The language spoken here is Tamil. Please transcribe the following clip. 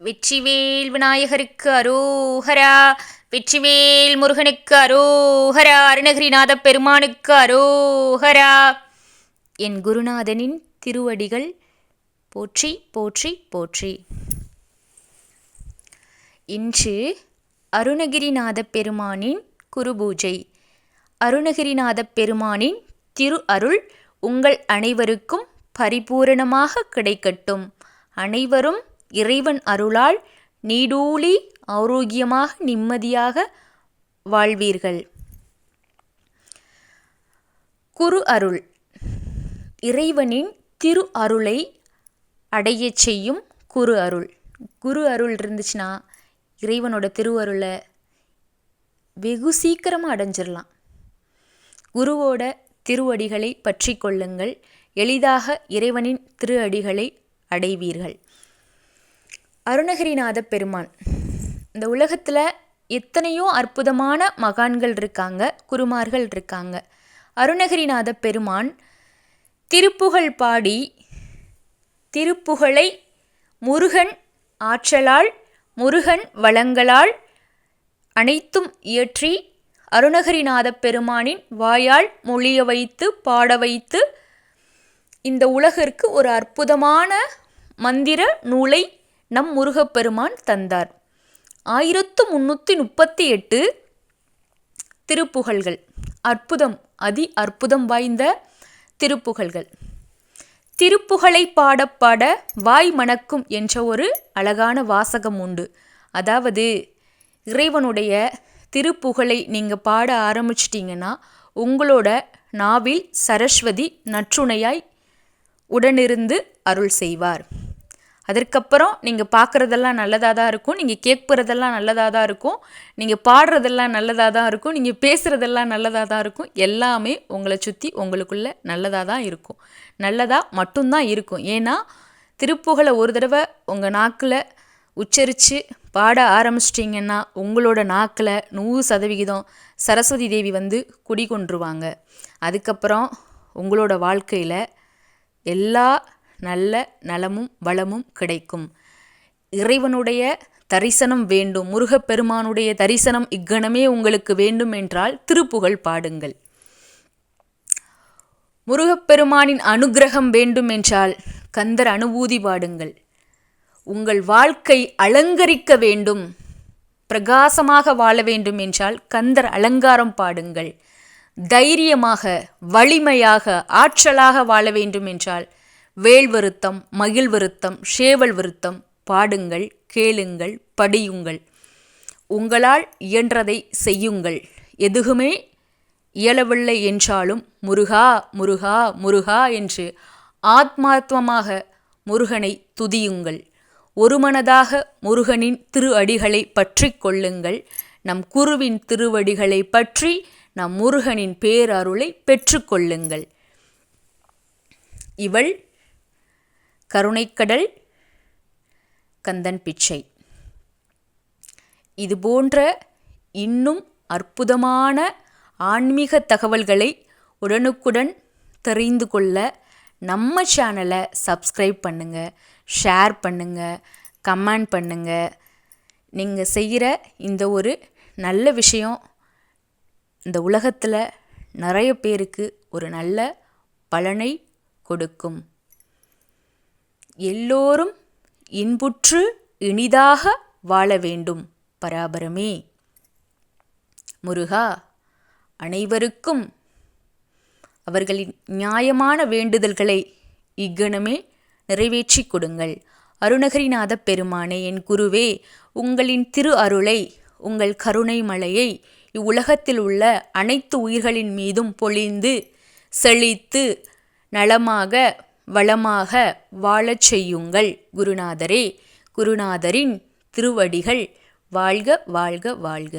வெற்றிவேல் விநாயகருக்கு அரோஹரா. வெற்றிவேல் முருகனுக்கு அரோஹரா. அருணகிரிநாத பெருமானுக்கு அரோஹரா. என் குருநாதனின் திருவடிகள் போற்றி போற்றி போற்றி. இன்று அருணகிரிநாத பெருமானின் குருபூஜை. அருணகிரிநாத பெருமானின் திரு அருள் உங்கள் அனைவருக்கும் பரிபூரணமாக கிடைக்கட்டும். அனைவரும் இறைவன் அருளால் நீடூழி ஆரோக்கியமாக நிம்மதியாக வாழ்வீர்கள். குரு அருள் இறைவனின் திரு அருளை அடையச் செய்யும் குரு அருள். குரு அருள் இருந்துச்சுன்னா இறைவனோட திருவருளை வெகு சீக்கிரமாக அடைஞ்சிடலாம். குருவோட திருவடிகளை பற்றி கொள்ளுங்கள். எளிதாக இறைவனின் திரு அடிகளை அடைவீர்கள். அருணகிரிநாத பெருமான், இந்த உலகத்தில் எத்தனையோ அற்புதமான மகான்கள் இருக்காங்க, குருமார்கள் இருக்காங்க. அருணகிரிநாத பெருமான் திருப்புகழ் பாடி திருப்புகழை முருகன் ஆற்றலால் முருகன் வளங்களால் அனைத்தும் இயற்றி அருணகிரிநாத பெருமானின் வாயால் மொழிய வைத்து பாட வைத்து இந்த உலகிற்கு ஒரு அற்புதமான மந்திர நூலை நம் முருகப்பெருமான் தந்தார். 1338 திருப்புகழ்கள், அற்புதம், அதி அற்புதம் வாய்ந்த திருப்புகழ்கள். திருப்புகழை பாட பாட வாய் மணக்கும் என்ற ஒரு அழகான வாசகம் உண்டு. அதாவது இறைவனுடைய திருப்புகழை நீங்கள் பாட ஆரம்பிச்சிட்டிங்கன்னா உங்களோட நாவில் சரஸ்வதி நற்றுணையாய் உடனிருந்து அருள் செய்வார். அதற்கப்புறம் நீங்கள் பார்க்குறதெல்லாம் நல்லதாக தான் இருக்கும், நீங்கள் கேட்குறதெல்லாம் நல்லதாக தான் இருக்கும், நீங்கள் பாடுறதெல்லாம் நல்லதாக தான் இருக்கும், நீங்கள் பேசுகிறதெல்லாம் நல்லதாக தான் இருக்கும். எல்லாமே உங்களை சுற்றி உங்களுக்குள்ள நல்லதாக தான் இருக்கும், நல்லதாக மட்டும்தான் இருக்கும். ஏன்னா திருப்புகழை ஒரு தடவை உங்கள் நாக்கில் உச்சரித்து பாட ஆரம்பிச்சிட்டிங்கன்னா உங்களோட நாக்கில் 100% சரஸ்வதி தேவி வந்து குடிகொண்டுருவாங்க. அதுக்கப்புறம் உங்களோட வாழ்க்கையில் எல்லா நல்ல நலமும் வளமும் கிடைக்கும். இறைவனுடைய தரிசனம் வேண்டும், முருகப்பெருமானுடைய தரிசனம் இக்கணமே உங்களுக்கு வேண்டும் என்றால் திருப்புகழ் பாடுங்கள். முருகப்பெருமானின் அனுக்கிரகம் வேண்டும் என்றால் கந்தர் அனுபூதி பாடுங்கள். உங்கள் வாழ்க்கை அலங்கரிக்க வேண்டும், பிரகாசமாக வாழ வேண்டும் என்றால் கந்தர் அலங்காரம் பாடுங்கள். தைரியமாக வலிமையாக ஆற்றலாக வாழ வேண்டும் என்றால் வேல் வருத்தம், மகிழ் வருத்தம், சேவல் வருத்தம் பாடுங்கள், கேளுங்கள், படியுங்கள். உங்களால் இயன்றதை செய்யுங்கள். எதுவுமே இயலவில்லை என்றாலும் முருகா முருகா முருகா என்று ஆத்மார்த்தமாக முருகனை துதியுங்கள். ஒருமனதாக முருகனின் திரு அடிகளை பற்றி கொள்ளுங்கள். நம் குருவின் திருவடிகளை பற்றி நம் முருகனின் பேரருளை பெற்றுக்கொள்ளுங்கள். இவள் கருணைக்கடல் கந்தன் பிச்சை. இதுபோன்ற இன்னும் அற்புதமான ஆன்மீக தகவல்களை உடனுக்குடன் தெரிந்து கொள்ள நம்ம சேனலை சப்ஸ்கிரைப் பண்ணுங்கள், ஷேர் பண்ணுங்கள், கமெண்ட் பண்ணுங்கள். நீங்கள் செய்கிற இந்த ஒரு நல்ல விஷயம் இந்த உலகத்தில் நிறைய பேருக்கு ஒரு நல்ல பலனை கொடுக்கும். எல்லோரும் இன்புற்று இனிதாக வாழ வேண்டும். பராபரமே முருகா அனைவருக்கும் அவர்களின் நியாயமான வேண்டுதல்களை இக்கணமே நிறைவேற்றி கொடுங்கள். அருணகிரிநாத பெருமானே, என் குருவே, உங்களின் திரு அருளை, உங்கள் கருணை மலையை இவ்வுலகத்தில் உள்ள அனைத்து உயிர்களின் மீதும் பொழிந்து செழித்து நலமாக வளமாக வாழச் செய்யுங்கள். குருநாதரே, குருநாதரின் திருவடிகள் வாழ்க வாழ்க வாழ்க.